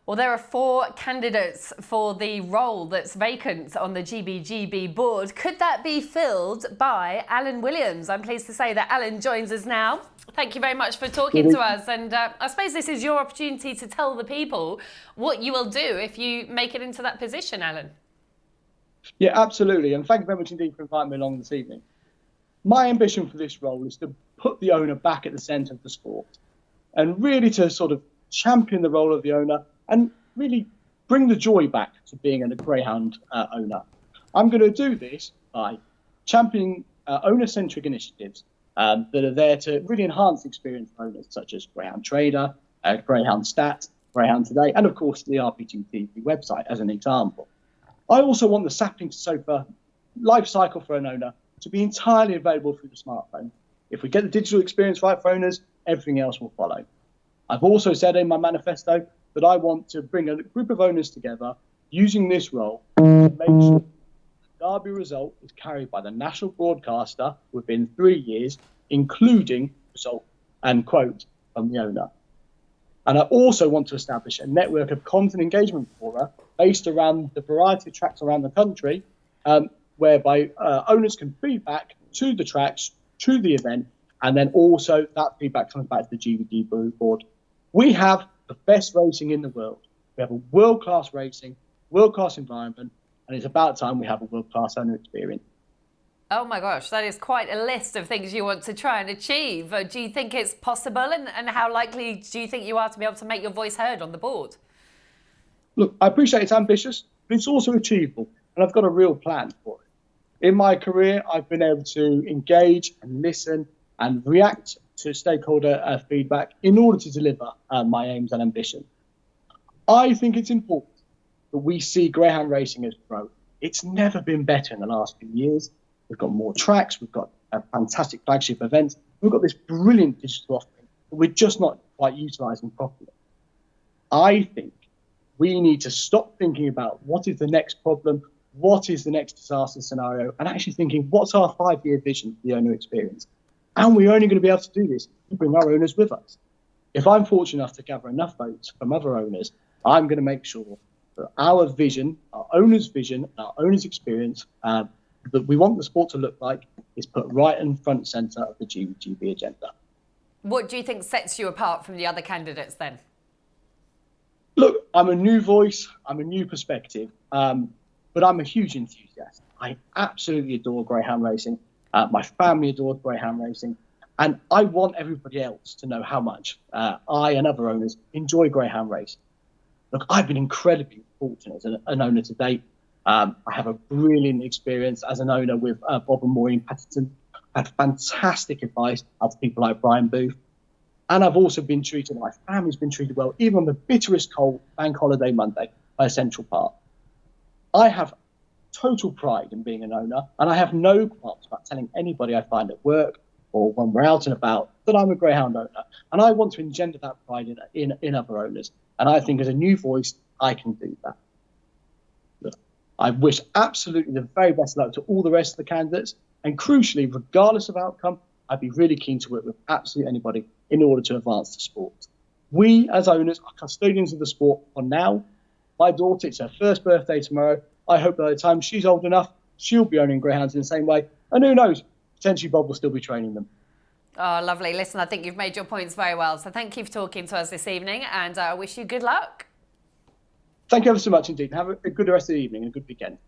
Well, there are 4 candidates for the role that's vacant on the GBGB board. Could that be filled by Alan Williams? I'm pleased to say that Alan joins us now. Thank you very much for talking to us. And I suppose this is your opportunity to tell the people what you will do if you make it into that position, Alan. Yeah, absolutely. And thank you very much indeed for inviting me along this evening. My ambition for this role is to put the owner back at the centre of the sport and really to sort of champion the role of the owner and really bring the joy back to being a greyhound owner. I'm going to do this by championing owner-centric initiatives that are there to really enhance the experience of owners, such as Greyhound Trader, Greyhound Stat, Greyhound Today, and of course the RPGTV website as an example. I also want the sapling to sofa life cycle for an owner to be entirely available through the smartphone. If we get the digital experience right for owners, everything else will follow. I've also said in my manifesto that I want to bring a group of owners together using this role to make sure the Derby result is carried by the national broadcaster within 3 years, including result and quote from the owner. And I also want to establish a network of content engagement fora based around the variety of tracks around the country, whereby owners can feedback to the tracks, to the event, and then also that feedback comes back to the GBD board. We have the best racing in the world. We have a world-class racing, world-class environment, and it's about time we have a world-class owner experience. Oh my gosh, that is quite a list of things you want to try and achieve. Do you think it's possible, and how likely do you think you are to be able to make your voice heard on the board? Look, I appreciate it's ambitious, but it's also achievable, and I've got a real plan for it. In my career, I've been able to engage and listen and react to stakeholder feedback in order to deliver my aims and ambition. I think it's important that we see greyhound racing as growth. It's never been better in the last few years. We've got more tracks, we've got a fantastic flagship event, we've got this brilliant digital offering that we're just not quite utilising properly. I think we need to stop thinking about what is the next problem, what is the next disaster scenario, and actually thinking, what's our 5-year vision for the owner experience? And we're only going to be able to do this if we bring our owners with us. If I'm fortunate enough to gather enough votes from other owners, I'm going to make sure that our vision, our owners' vision, our owners' experience, that we want the sport to look like, is put right in front and centre of the GBGB agenda. What do you think sets you apart from the other candidates then? Look, I'm a new voice, I'm a new perspective, but I'm a huge enthusiast. I absolutely adore greyhound racing. My family adores greyhound racing, and I want everybody else to know how much I and other owners enjoy greyhound racing. Look, I've been incredibly fortunate as an owner to date. I have a brilliant experience as an owner with Bob and Maureen Patterson. I had fantastic advice out of people like Brian Booth. And I've also been treated, my family's been treated well, even on the bitterest cold bank holiday Monday by Central Park. I have total pride in being an owner, and I have no qualms about telling anybody I find at work or when we're out and about that I'm a greyhound owner. And I want to engender that pride in other owners. And I think as a new voice, I can do that. Look, I wish absolutely the very best luck to all the rest of the candidates. And crucially, regardless of outcome, I'd be really keen to work with absolutely anybody in order to advance the sport. We, as owners, are custodians of the sport for now. My daughter, it's her first birthday tomorrow. I hope by the time she's old enough, she'll be owning greyhounds in the same way. And who knows, potentially Bob will still be training them. Oh, lovely. Listen, I think you've made your points very well. So thank you for talking to us this evening, and I wish you good luck. Thank you ever so much indeed. Have a good rest of the evening and a good weekend.